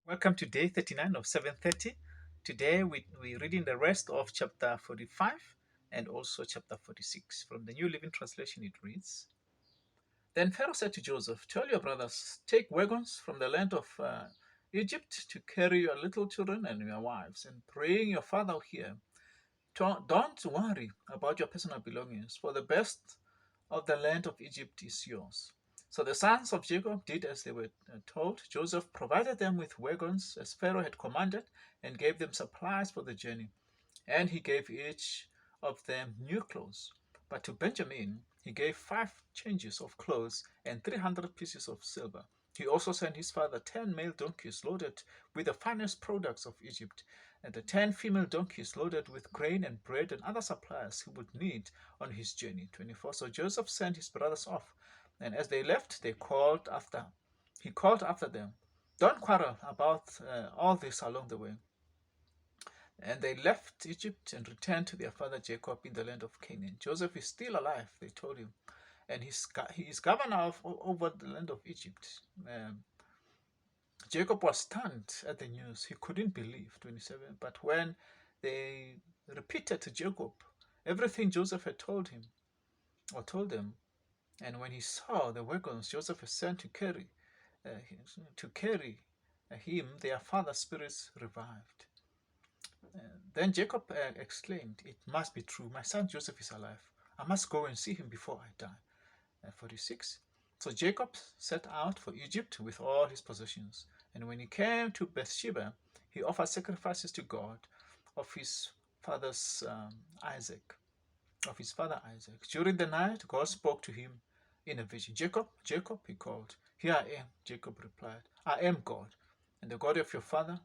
Welcome to day 39 of 7:30. Today we're reading the rest of chapter 45 and also chapter 46. From the New Living Translation, it reads: Then Pharaoh said to Joseph, Tell your brothers, take wagons from the land of Egypt to carry your little children and your wives, and bring your father here. Don't worry about your personal belongings, for the best of the land of Egypt is yours. So the sons of Jacob did as they were told. Joseph provided them with wagons as Pharaoh had commanded and gave them supplies for the journey. And he gave each of them new clothes. But to Benjamin he gave 5 changes of clothes and 300 pieces of silver. He also sent his father 10 male donkeys loaded with the finest products of Egypt, and the 10 female donkeys loaded with grain and bread and other supplies he would need on his journey. 24. So Joseph sent his brothers off, and as they left, he called after them, Don't quarrel about all this along the way. And they left Egypt and returned to their father Jacob in the land of Canaan. Joseph is still alive, they told him, and he is governor over the land of Egypt. Jacob was stunned at the news. He couldn't believe. 27. But when they repeated to Jacob everything Joseph had told him or told them, and when he saw the wagons Joseph had sent uh, to carry him, their father's spirits revived. Then Jacob exclaimed, It must be true. My son Joseph is alive. I must go and see him before I die. 46. So Jacob set out for Egypt with all his possessions. And when he came to Beersheba, he offered sacrifices to God of his father's Isaac, of his father Isaac. During the night, God spoke to him in a vision. Jacob, Jacob, he called. Here I am, Jacob replied. I am God, and the God of your father.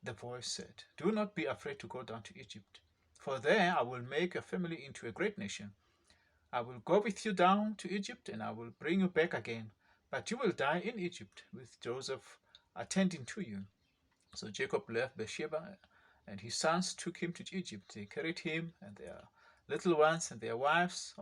The voice said, Do not be afraid to go down to Egypt, for there I will make your family into a great nation. I will go with you down to Egypt, and I will bring you back again. But you will die in Egypt, with Joseph attending to you. So Jacob left Beersheba, and his sons took him to Egypt. They carried him and their little ones and their wives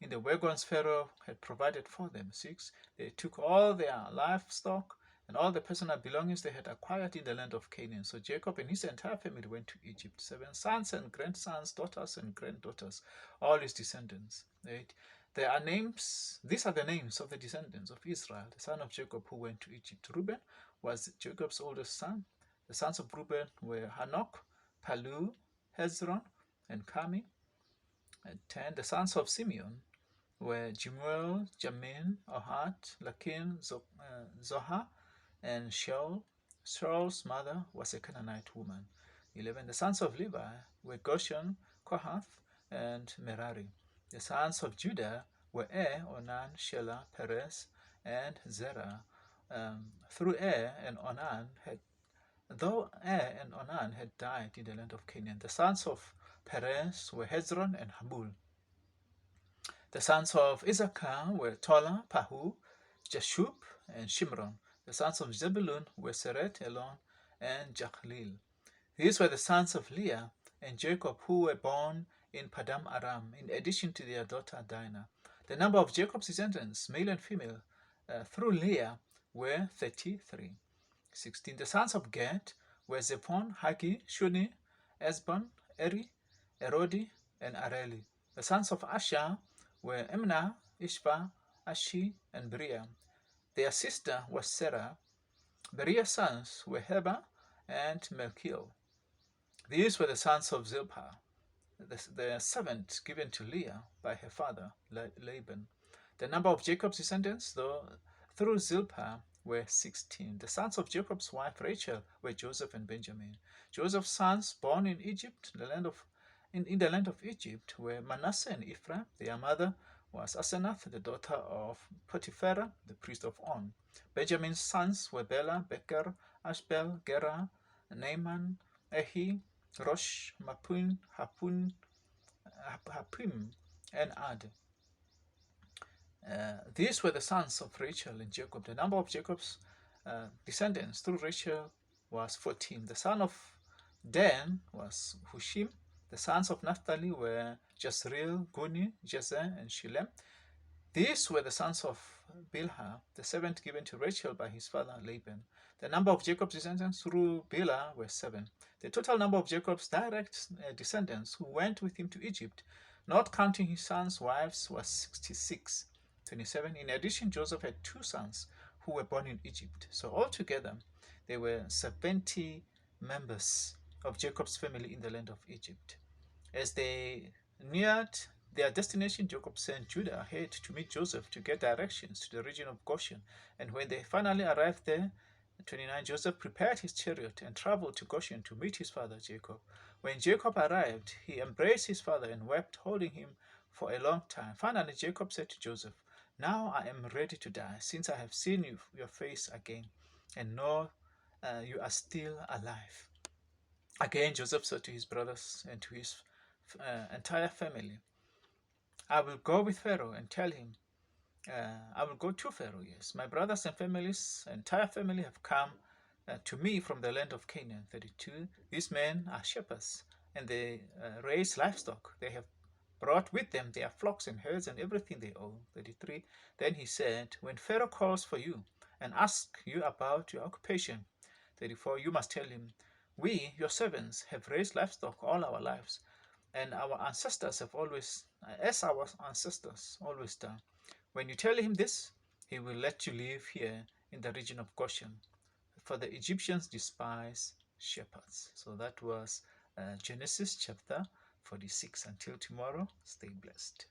in the wagons Pharaoh had provided for them. 6. They took all their livestock and all the personal belongings they had acquired in the land of Canaan. So Jacob and his entire family went to Egypt. 7 sons and grandsons, daughters and granddaughters, all his descendants. 8. There are names, these are the names of the descendants of Israel, the son of Jacob who went to Egypt. Reuben was Jacob's oldest son. The sons of Reuben were Hanok, Palu, Hezron, and Carmi. And 10. The sons of Simeon were Jemuel, Jamin, Ohad, Lakin, Zohar, and Shaul. Shaul's mother was a Canaanite woman. 11. The sons of Levi were Goshen, Kohath, and Merari. The sons of Judah were Er, Onan, Shelah, Perez, and Zerah. Through Er and Onan had Though Er and Onan had died in the land of Canaan, the sons of Perez were Hezron and Hamul. The sons of Issachar were Tola, Pahu, Jashub, and Shimron. The sons of Zebulun were Seret, Elon, and Jachlil. These were the sons of Leah and Jacob who were born in Padam Aram, in addition to their daughter Dinah. The number of Jacob's descendants, male and female, through Leah were 33. 16. The sons of Gad were Zephon, Hagi, Shuni, Esbon, Eri, Erodi, and Areli. The sons of Asher were Emna, Ishva, Ashi, and Beriah. Their sister was Sarah. Beriah's sons were Heber and Melchiel. These were the sons of Zilpah, the servant given to Leah by her father Laban. The number of Jacob's descendants, though through Zilpah, were 16. The sons of Jacob's wife Rachel were Joseph and Benjamin. Joseph's sons, born in Egypt, in the land of Egypt, were Manasseh and Ephraim. Their mother was Asenath, the daughter of Potipharah, the priest of On. Benjamin's sons were Bela, Becher, Ashbel, Gera, Naaman, Ehi, Rosh, Mapun, Hapim, and Ad. These were the sons of Rachel and Jacob. The number of Jacob's descendants through Rachel was 14. The son of Dan was Hushim. The sons of Naphtali were Jezreel, Guni, Jezer, and Shilem. These were the sons of Bilhah, the servant given to Rachel by his father Laban. The number of Jacob's descendants through Bilhah were 7. The total number of Jacob's direct descendants who went with him to Egypt, not counting his sons' wives, was 66. 27. In addition, Joseph had 2 sons who were born in Egypt. So altogether, there were 70 members of Jacob's family in the land of Egypt. As they neared their destination, Jacob sent Judah ahead to meet Joseph to get directions to the region of Goshen. And when they finally arrived there, 29, Joseph prepared his chariot and traveled to Goshen to meet his father Jacob. When Jacob arrived, he embraced his father and wept, holding him for a long time. Finally, Jacob said to Joseph, "Now I am ready to die, since I have seen your face again, and know you are still alive." Again, Joseph said to his brothers and to his entire family, "I will go with Pharaoh and tell him, I will go to Pharaoh, yes. My brothers and families, entire family have come to me from the land of Canaan." 32. These men are shepherds, and they raise livestock. They have brought with them their flocks and herds and everything they own. 33. Then he said, "When Pharaoh calls for you and asks you about your occupation," 34, "you must tell him, 'We, your servants, have raised livestock all our lives, and our ancestors have always, as our ancestors always done.' When you tell him this, he will let you live here in the region of Goshen, for the Egyptians despise shepherds." So that was Genesis chapter 46. Until tomorrow, stay blessed.